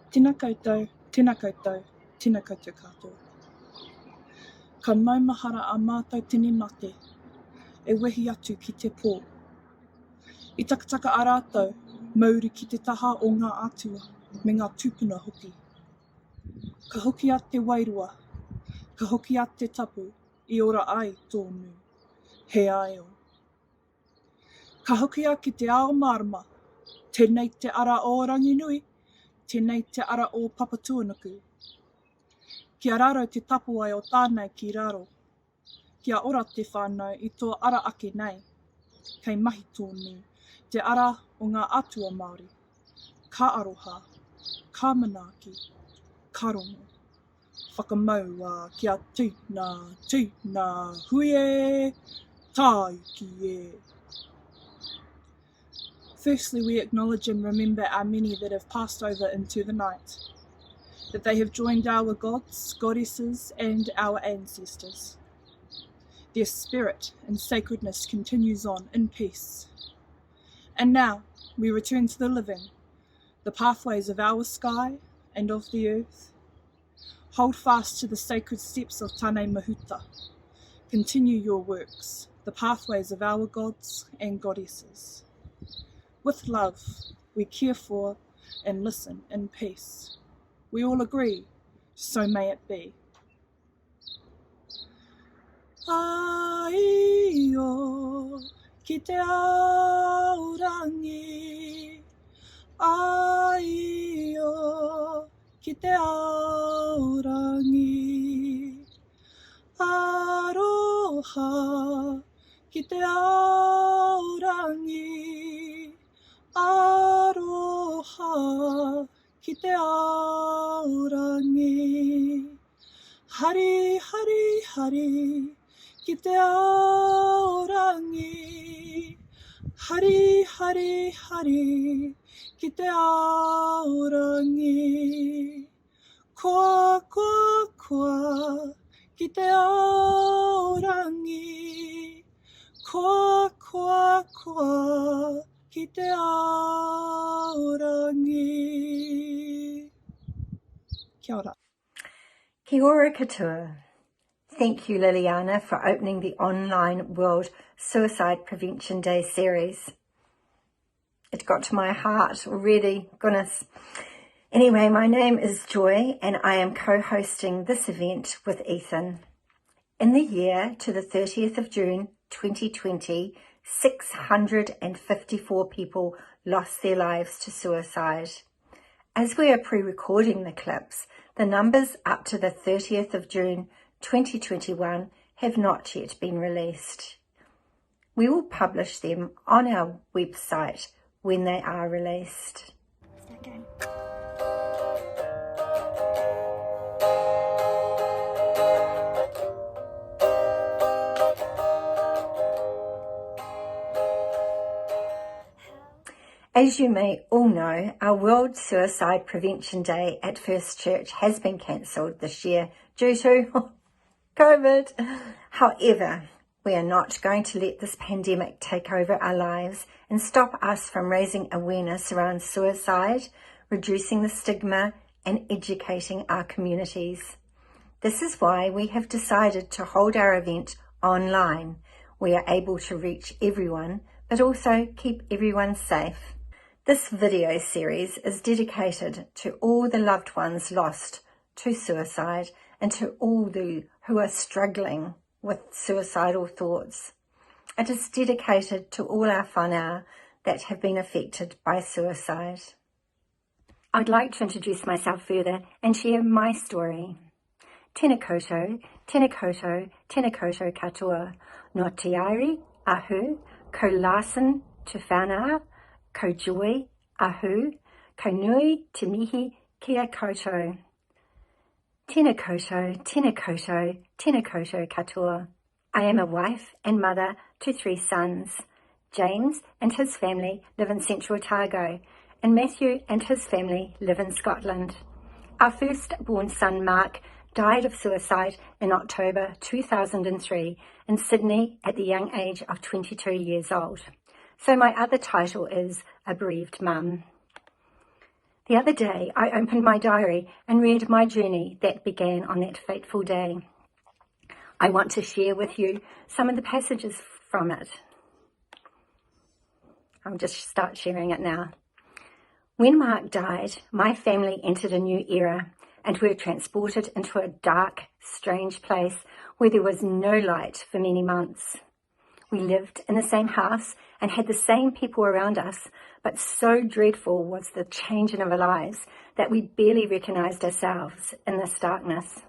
Tēnā koutou, tēnā koutou, tēnā koutou katoa. Ka maumahara a mātou tēnei mate, e wehi atu ki te pō. I takataka a rātou, mauri ki te taha o ngā atua, me ngā tūpuna hoki. Ka hoki a te wairua, ka hoki a te tapu, I ora ai tōnu, he aio. Ka hoki a ki te ao marama, tēnei te ara o Ranginui, tēnei te ara o Papatuanuku. Kia raro te tapu ai o tānei ki raro. Kia ora te whānau I tō ara ake nei. Kei mahi tōnu, te ara o ngā atua Māori. Ka aroha, ka manaaki, ka rongo. Whakamaua kia tūnā, hui e, tai ki e. Firstly, we acknowledge and remember our many that have passed over into the night, that they have joined our gods, goddesses, and our ancestors. Their spirit and sacredness continues on in peace. And now we return to the living, the pathways of our sky and of the earth. Hold fast to the sacred steps of Tānei Mahuta. Continue your works, the pathways of our gods and goddesses. With love, we care for and listen in peace. We all agree, so may it be. Ai o, ki te aorangi. Ai o, ki te aorangi. Aroha, ki te aorangi. Aroha, ki te aorangi. Hari, hari, hari, ki te aorangi. Hari, hari, hari, ki te aorangi. Koa, koa, koa, ki te aorangi. Koa, koa, koa, ki te aorangi. Kia ora. Kia ora katoa. Thank you, Lillieana, for opening the online World Suicide Prevention Day series. It got to my heart already, goodness. Anyway, my name is Joy and I am co-hosting this event with Ethan. In the year to the 30th of June 2020, 654 people lost their lives to suicide. As we are pre-recording the clips, the numbers up to the 30th of June 2021 have not yet been released. We will publish them on our website when they are released. Okay. As you may all know, our World Suicide Prevention Day at First Church has been cancelled this year due to COVID. However, we are not going to let this pandemic take over our lives and stop us from raising awareness around suicide, reducing the stigma, and educating our communities. This is why we have decided to hold our event online. We are able to reach everyone, but also keep everyone safe. This video series is dedicated to all the loved ones lost to suicide and to all who are struggling with suicidal thoughts. It is dedicated to all our whānau that have been affected by suicide. I'd like to introduce myself further and share my story. Tēnā koutou, tēnā koutou, tēnā koutou katoa. No te airi, ahu, ko Larson te whānau, ko Joy, ahu, ko nui te mihi kia koutou. Tēnā koutou, tēnā koutou, tēnā koutou katoa. I am a wife and mother to 3 sons. James and his family live in Central Otago, and Matthew and his family live in Scotland. Our firstborn son, Mark, died of suicide in October 2003 in Sydney at the young age of 22 years old. So my other title is a bereaved mum. The other day, I opened my diary and read my journey that began on that fateful day. I want to share with you some of the passages from it. I'll just start sharing it now. When Mark died, my family entered a new era and were transported into a dark, strange place where there was no light for many months. We lived in the same house and had the same people around us, but so dreadful was the change in our lives that we barely recognised ourselves in this darkness.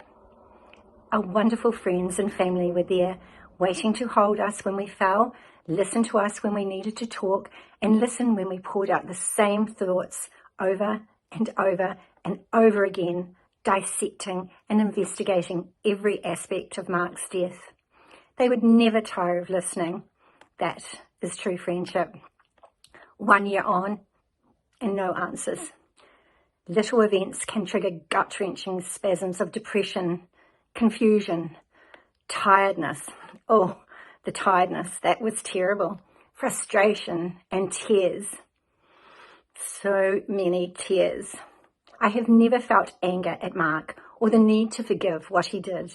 Our wonderful friends and family were there, waiting to hold us when we fell, listen to us when we needed to talk, and listen when we poured out the same thoughts over and over and over again, dissecting and investigating every aspect of Mark's death. They would never tire of listening. That is true friendship. 1 year on, and no answers. Little events can trigger gut-wrenching spasms of depression, confusion, tiredness. Oh, the tiredness, that was terrible. Frustration and tears. So many tears. I have never felt anger at Mark or the need to forgive what he did.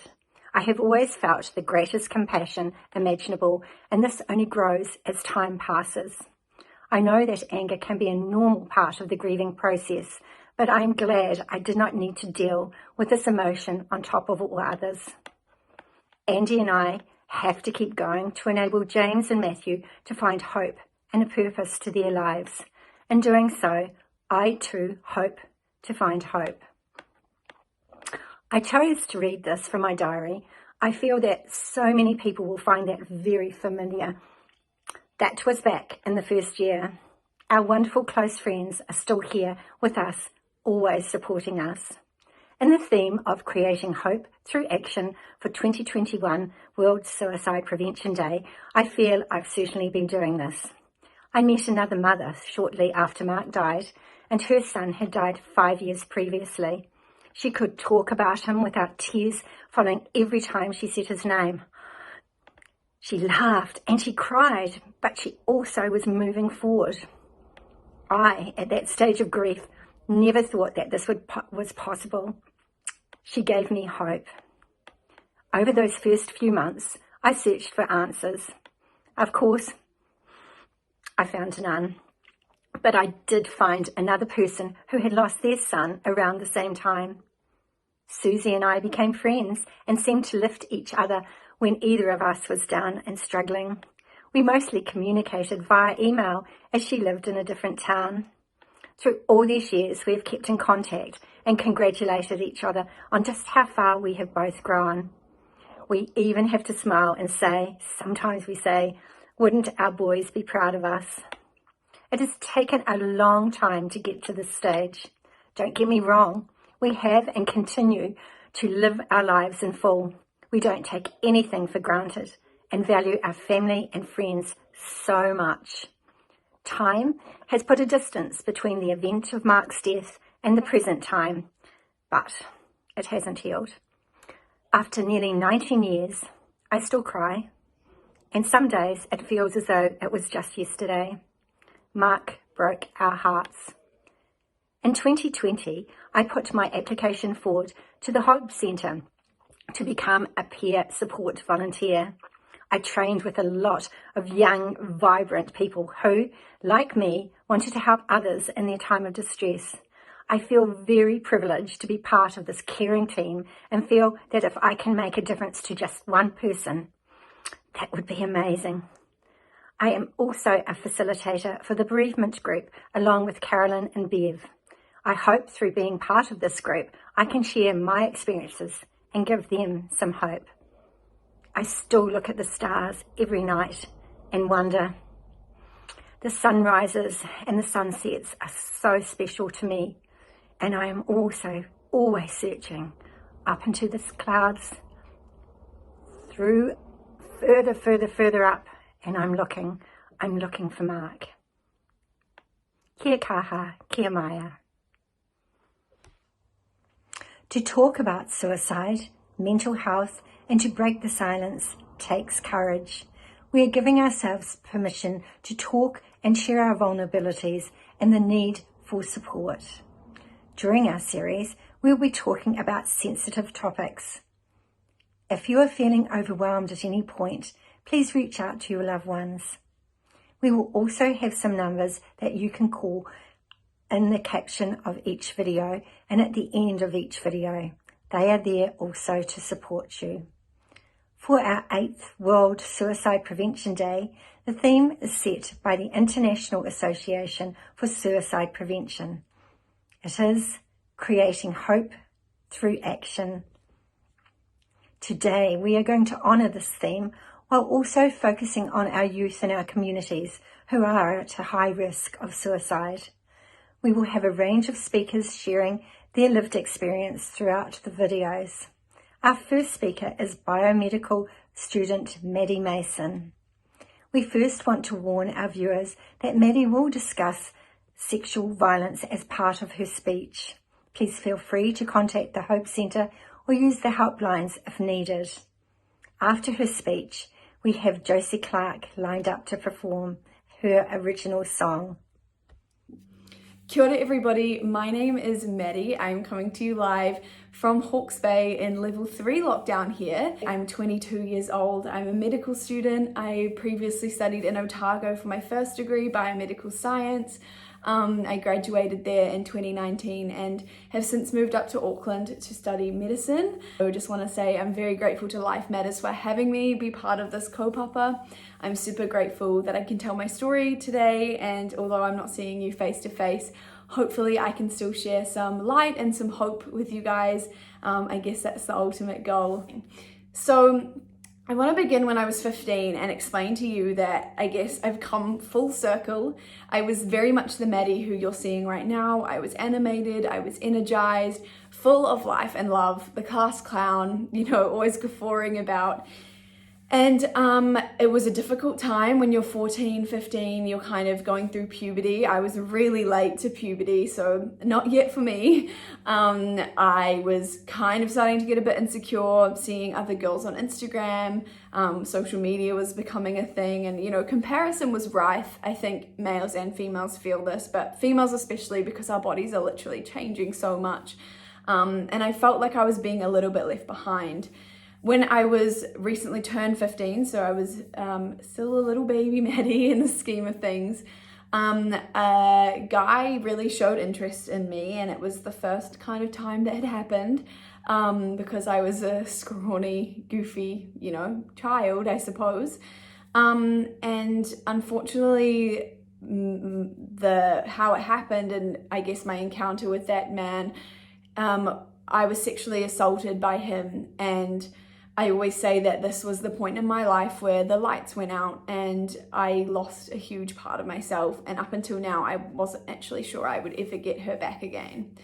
I have always felt the greatest compassion imaginable, and this only grows as time passes. I know that anger can be a normal part of the grieving process, but I am glad I did not need to deal with this emotion on top of all others. Andy and I have to keep going to enable James and Matthew to find hope and a purpose to their lives. In doing so, I too hope to find hope. I chose to read this from my diary. I feel that so many people will find that very familiar. That was back in the first year. Our wonderful close friends are still here with us, always supporting us. In the theme of creating hope through action for 2021 World Suicide Prevention Day, I feel I've certainly been doing this. I met another mother shortly after Mark died, and her son had died 5 years previously. She could talk about him without tears falling every time she said his name. She laughed and she cried, but she also was moving forward. I, at that stage of grief, never thought that this was possible. She gave me hope. Over those first few months, I searched for answers. Of course, I found none. But I did find another person who had lost their son around the same time. Susie and I became friends and seemed to lift each other when either of us was down and struggling. We mostly communicated via email as she lived in a different town. Through all these years, we have kept in contact and congratulated each other on just how far we have both grown. We even have to smile and say, sometimes we say, wouldn't our boys be proud of us? It has taken a long time to get to this stage. Don't get me wrong, we have and continue to live our lives in full. We don't take anything for granted and value our family and friends so much. Time has put a distance between the event of Mark's death and the present time, but it hasn't healed. After nearly 19 years, I still cry, and some days it feels as though it was just yesterday. Mark broke our hearts. In 2020, I put my application forward to the Hope Centre to become a peer support volunteer. I trained with a lot of young, vibrant people who, like me, wanted to help others in their time of distress. I feel very privileged to be part of this caring team and feel that if I can make a difference to just one person, that would be amazing. I am also a facilitator for the bereavement group along with Carolyn and Bev. I hope through being part of this group, I can share my experiences and give them some hope. I still look at the stars every night and wonder. The sunrises and the sunsets are so special to me, and I am also always searching up into the clouds, through further up, and I'm looking for Mark. Kia kaha, kia maia. To talk about suicide, mental health, and to break the silence takes courage. We are giving ourselves permission to talk and share our vulnerabilities and the need for support. During our series, we'll be talking about sensitive topics. If you are feeling overwhelmed at any point, please reach out to your loved ones. We will also have some numbers that you can call in the caption of each video and at the end of each video. They are there also to support you. For our 8th World Suicide Prevention Day, the theme is set by the International Association for Suicide Prevention. It is creating hope through action. Today, we are going to honour this theme while also focusing on our youth in our communities who are at a high risk of suicide. We will have a range of speakers sharing their lived experience throughout the videos. Our first speaker is biomedical student Maddie Mason. We first want to warn our viewers that Maddie will discuss sexual violence as part of her speech. Please feel free to contact the Hope Centre or use the helplines if needed. After her speech, we have Josie Clarke lined up to perform her original song. Kia ora everybody, my name is Maddie. I'm coming to you live from Hawke's Bay in level 3 lockdown here. I'm 22 years old. I'm a medical student. I previously studied in Otago for my first degree, biomedical science. I graduated there in 2019 and have since moved up to Auckland to study medicine. I just want to say I'm very grateful to Life Matters for having me be part of this kaupapa. I'm super grateful that I can tell my story today, and although I'm not seeing you face to face, hopefully I can still share some light and some hope with you guys. I guess that's the ultimate goal. So I want to begin when I was 15 and explain to you that I guess I've come full circle. I was very much the Maddie who you're seeing right now. I was animated, I was energized, full of life and love, the class clown, always guffawing about. And it was a difficult time when you're 14, 15, you're kind of going through puberty. I was really late to puberty, so not yet for me. I was kind of starting to get a bit insecure, seeing other girls on Instagram. Social media was becoming a thing, and comparison was rife. I think males and females feel this, but females especially, because our bodies are literally changing so much. And I felt like I was being a little bit left behind. When I was recently turned 15, so I was still a little baby Maddie in the scheme of things, a guy really showed interest in me, and it was the first kind of time that had happened because I was a scrawny, goofy, child, I suppose. And unfortunately, how it happened, and I guess my encounter with that man, I was sexually assaulted by him, and I always say that this was the point in my life where the lights went out and I lost a huge part of myself, and up until now I wasn't actually sure I would ever get her back again.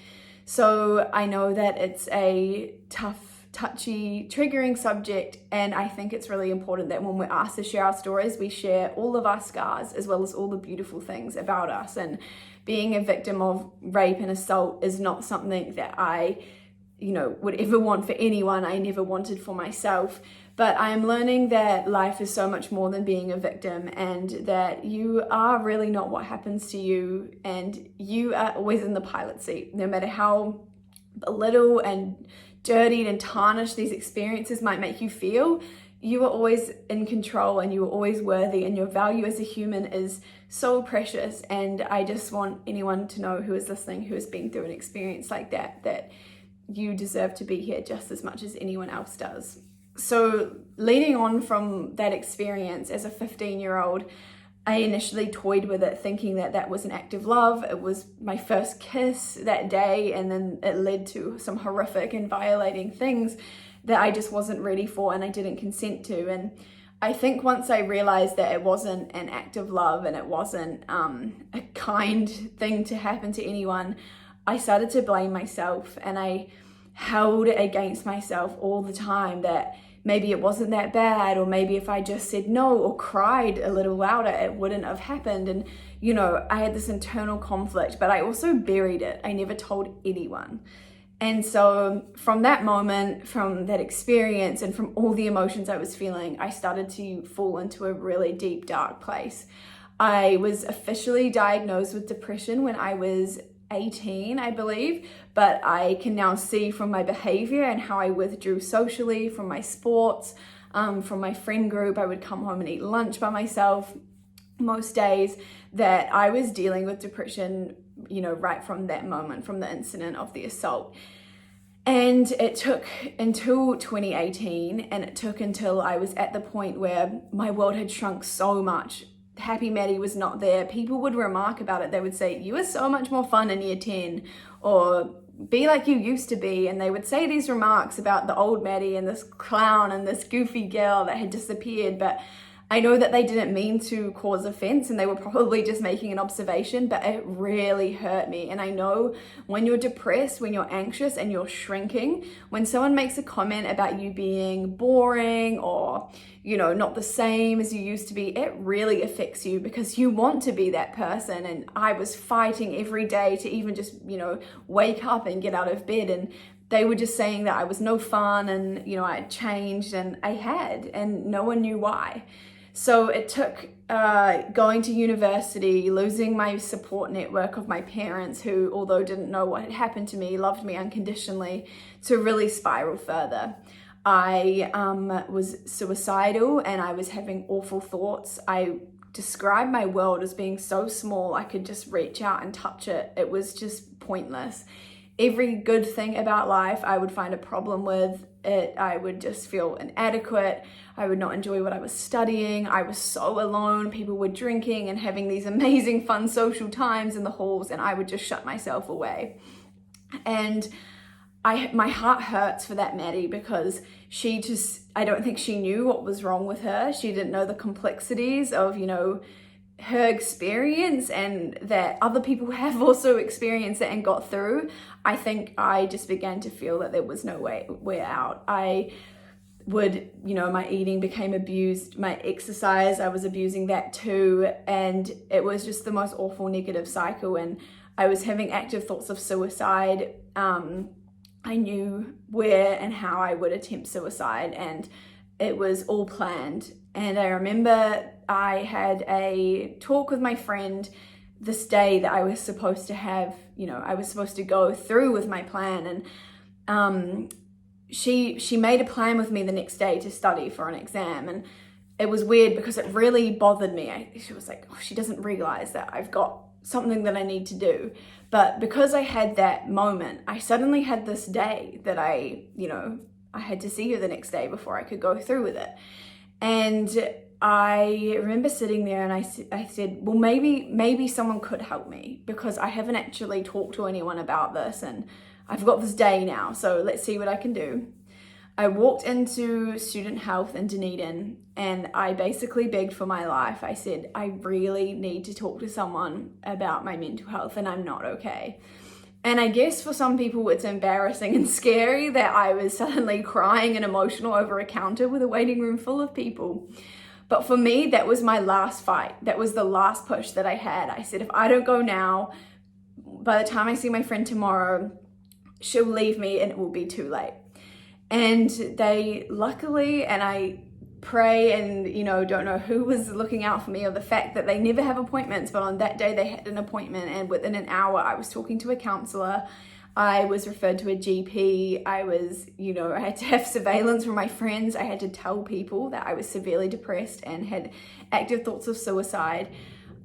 So I know that it's a tough, touchy, triggering subject, and I think it's really important that when we're asked to share our stories, we share all of our scars as well as all the beautiful things about us. And being a victim of rape and assault is not something that I would ever want for anyone. I never wanted for myself, but I am learning that life is so much more than being a victim, and that you are really not what happens to you, and you are always in the pilot seat. No matter how little and dirtied and tarnished these experiences might make you feel, you are always in control, and you are always worthy, and your value as a human is so precious. And I just want anyone to know who is listening, who has been through an experience like that, that you deserve to be here just as much as anyone else does. So leading on from that experience as a 15-year-old, I initially toyed with it, thinking that that was an act of love. It was my first kiss that day, and then it led to some horrific and violating things that I just wasn't ready for and I didn't consent to. And I think once I realized that it wasn't an act of love and it wasn't a kind thing to happen to anyone, I started to blame myself, and I held it against myself all the time that maybe it wasn't that bad, or maybe if I just said no or cried a little louder, it wouldn't have happened. And I had this internal conflict, but I also buried it. I never told anyone. And so from that moment, from that experience, and from all the emotions I was feeling, I started to fall into a really deep, dark place. I was officially diagnosed with depression when I was 18, I believe, but I can now see from my behavior and how I withdrew socially from my sports, from my friend group. I would come home and eat lunch by myself most days, that I was dealing with depression, right from that moment, from the incident of the assault. And it took until 2018, and it took until I was at the point where my world had shrunk so much. Happy Maddie was not there. People would remark about it. They would say, "You were so much more fun in year 10," or "Be like you used to be." And they would say these remarks about the old Maddie and this clown and this goofy girl that had disappeared. But I know that they didn't mean to cause offense, and they were probably just making an observation, but it really hurt me. And I know when you're depressed, when you're anxious and you're shrinking, when someone makes a comment about you being boring or, not the same as you used to be, it really affects you because you want to be that person. And I was fighting every day to even just, wake up and get out of bed. And they were just saying that I was no fun and, I had changed, and I had, and no one knew why. So it took going to university, losing my support network of my parents who, although didn't know what had happened to me, loved me unconditionally, to really spiral further. I was suicidal and I was having awful thoughts. I described my world as being so small I could just reach out and touch it. It was just pointless. Every good thing about life I would find a problem with it. I would just feel inadequate. I would not enjoy what I was studying. I was so alone. People were drinking and having these amazing fun social times in the halls, and I would just shut myself away. And my heart hurts for that Maddie, because I don't think she knew what was wrong with her. She didn't know the complexities of, her experience, and that other people have also experienced it and got through. I think I just began to feel that there was no way out. I would, my eating became abused, my exercise, I was abusing that too. And it was just the most awful negative cycle. And I was having active thoughts of suicide. I knew where and how I would attempt suicide, and it was all planned. And I remember I had a talk with my friend this day that I was supposed to have, I was supposed to go through with my plan. And she made a plan with me the next day to study for an exam. And it was weird because it really bothered me. She was like, she doesn't realize that I've got something that I need to do. But because I had that moment, I suddenly had this day that I had to see her the next day before I could go through with it. And I remember sitting there and I said, well, maybe someone could help me, because I haven't actually talked to anyone about this, and I've got this day now, so let's see what I can do. I walked into student health in Dunedin and I basically begged for my life. I said, I really need to talk to someone about my mental health and I'm not okay. And I guess for some people it's embarrassing and scary that I was suddenly crying and emotional over a counter with a waiting room full of people. But for me, that was my last fight. That was the last push that I had. I said, if I don't go now, by the time I see my friend tomorrow, she'll leave me and it will be too late. And they luckily, and I pray and, don't know who was looking out for me, or the fact that they never have appointments, but on that day they had an appointment, and within an hour I was talking to a counselor. I was referred to a GP. I was, I had to have surveillance from my friends. I had to tell people that I was severely depressed and had active thoughts of suicide.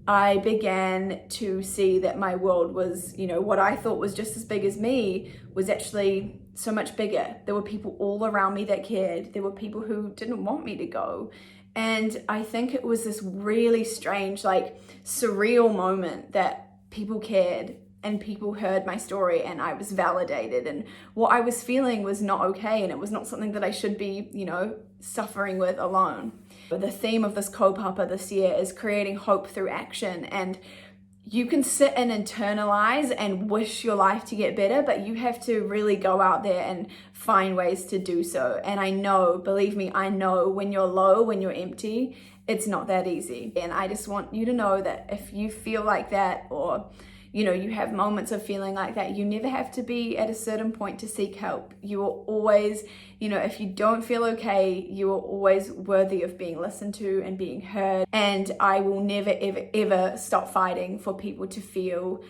I began to see that my world was, what I thought was just as big as me was actually so much bigger. There were people all around me that cared. There were people who didn't want me to go. And I think it was this really strange, surreal moment that people cared and people heard my story and I was validated, and what I was feeling was not okay, and it was not something that I should be, suffering with alone. But the theme of this kaupapa this year is creating hope through action, and you can sit and internalize and wish your life to get better, but you have to really go out there and find ways to do so. And I know, believe me, I know when you're low, when you're empty, it's not that easy. And I just want you to know that if you feel like that, or you have moments of feeling like that, you never have to be at a certain point to seek help. You are always, if you don't feel okay, you are always worthy of being listened to and being heard. And I will never, ever, ever stop fighting for people to feel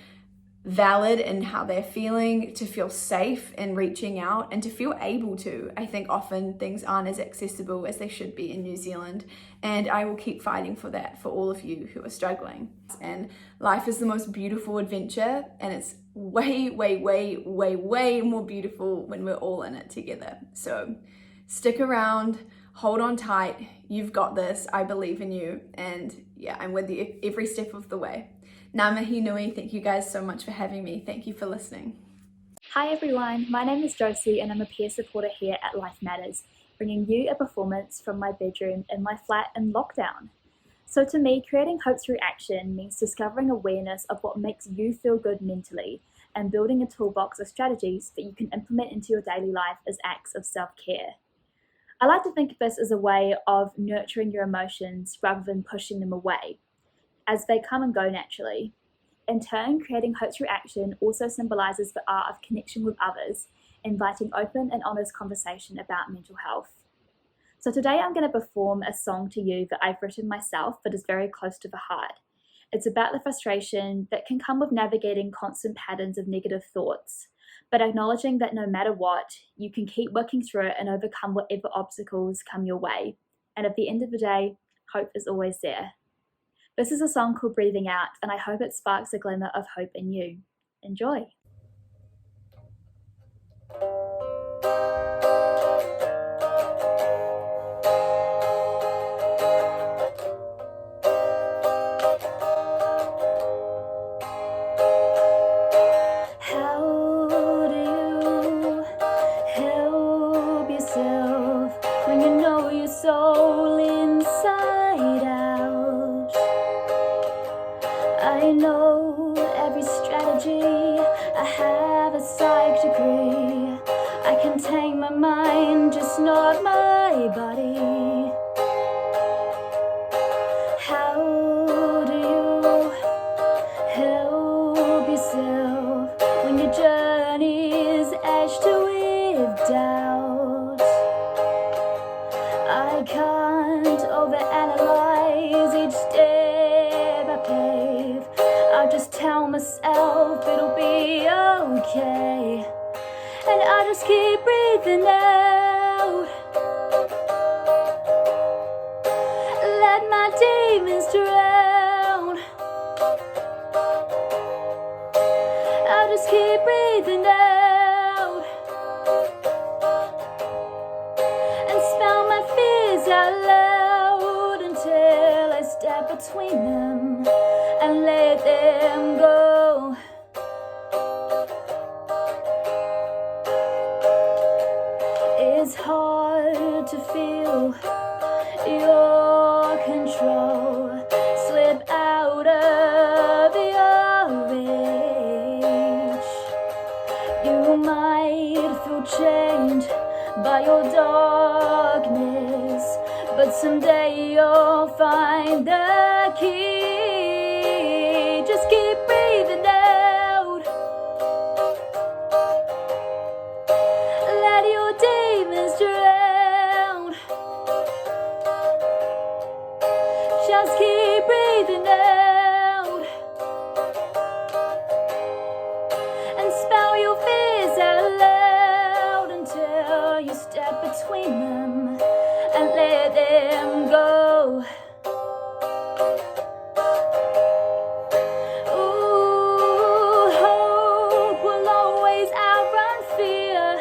valid in how they're feeling, to feel safe in reaching out, and to feel able to. I think often things aren't as accessible as they should be in New Zealand, and I will keep fighting for that for all of you who are struggling. And life is the most beautiful adventure, and it's way, way, way, way, way more beautiful when we're all in it together. So stick around, hold on tight, you've got this, I believe in you, and yeah, I'm with you every step of the way. Ngā mihi nui, thank you guys so much for having me. Thank you for listening. Hi everyone, my name is Josie and I'm a peer supporter here at Life Matters, bringing you a performance from my bedroom in my flat in lockdown. So to me, creating hope through action means discovering awareness of what makes you feel good mentally and building a toolbox of strategies that you can implement into your daily life as acts of self-care. I like to think of this as a way of nurturing your emotions rather than pushing them away, as they come and go naturally. In turn, creating hope through action also symbolises the art of connection with others, inviting open and honest conversation about mental health. So today I'm going to perform a song to you that I've written myself that is very close to the heart. It's about the frustration that can come with navigating constant patterns of negative thoughts, but acknowledging that no matter what, you can keep working through it and overcome whatever obstacles come your way. And at the end of the day, hope is always there. This is a song called Breathing Out, and I hope it sparks a glimmer of hope in you. Enjoy. How do you help yourself when you know your soul inside out? I know every strategy, I have a psych degree. I can tame my mind, just not my body. How do you help yourself when your journey is etched with doubt? I can't overanalyze each step I pave. I'll just tell myself it'll be okay, and I just keep breathing out. Let my demons drown. I just keep breathing out and spell my fears out loud until I step between them and let them go. It's hard to feel your control slip out of your reach. You might feel chained by your darkness, but someday you'll find the key. Just keep breathing out. Let your demons drown. Just keep breathing out and spell your fears out loud until you step between them and let them go. Ooh, hope will always outrun fear.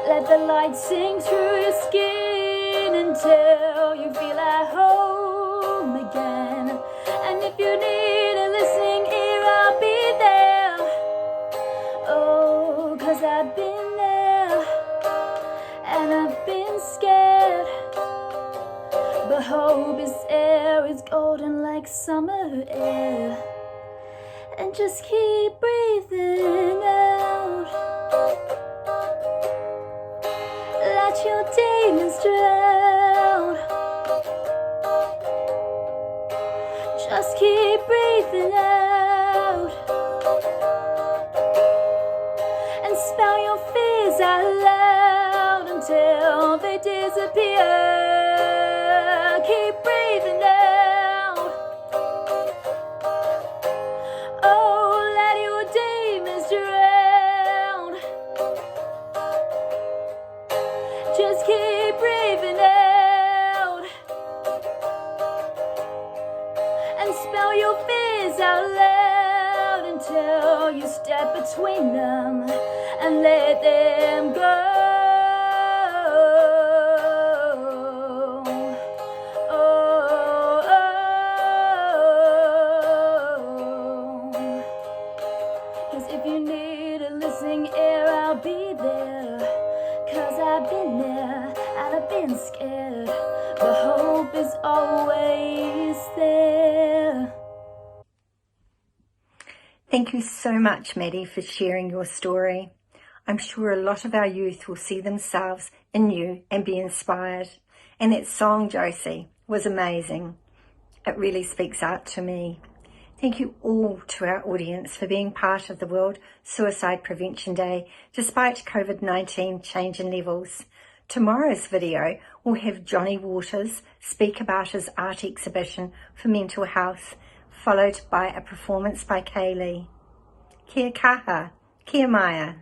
Let the light sink through your skin until you feel at home again. And if you need a listening ear, I'll be there. Oh, 'cause I've been there and I've been scared, but hope is air, it's golden like summer air. And just keep breathing out. Let your demons drown. Just keep breathing out and spell your fears out loud until they disappear. Keep breathing out. Oh, let your demons out your fears out loud until you step between them and let them go. Cause if you need a listening ear, I'll be there. Cause I've been there and I've been scared, but hope is always there. Thank you so much, Maddie, for sharing your story. I'm sure a lot of our youth will see themselves in you and be inspired. And that song, Josie, was amazing. It really speaks out to me. Thank you all to our audience for being part of the World Suicide Prevention Day, despite COVID-19 change in levels. Tomorrow's video will have Johnny Waters speak about his art exhibition for mental health, followed by a performance by Kaylee. Kia kaha, kia Maya.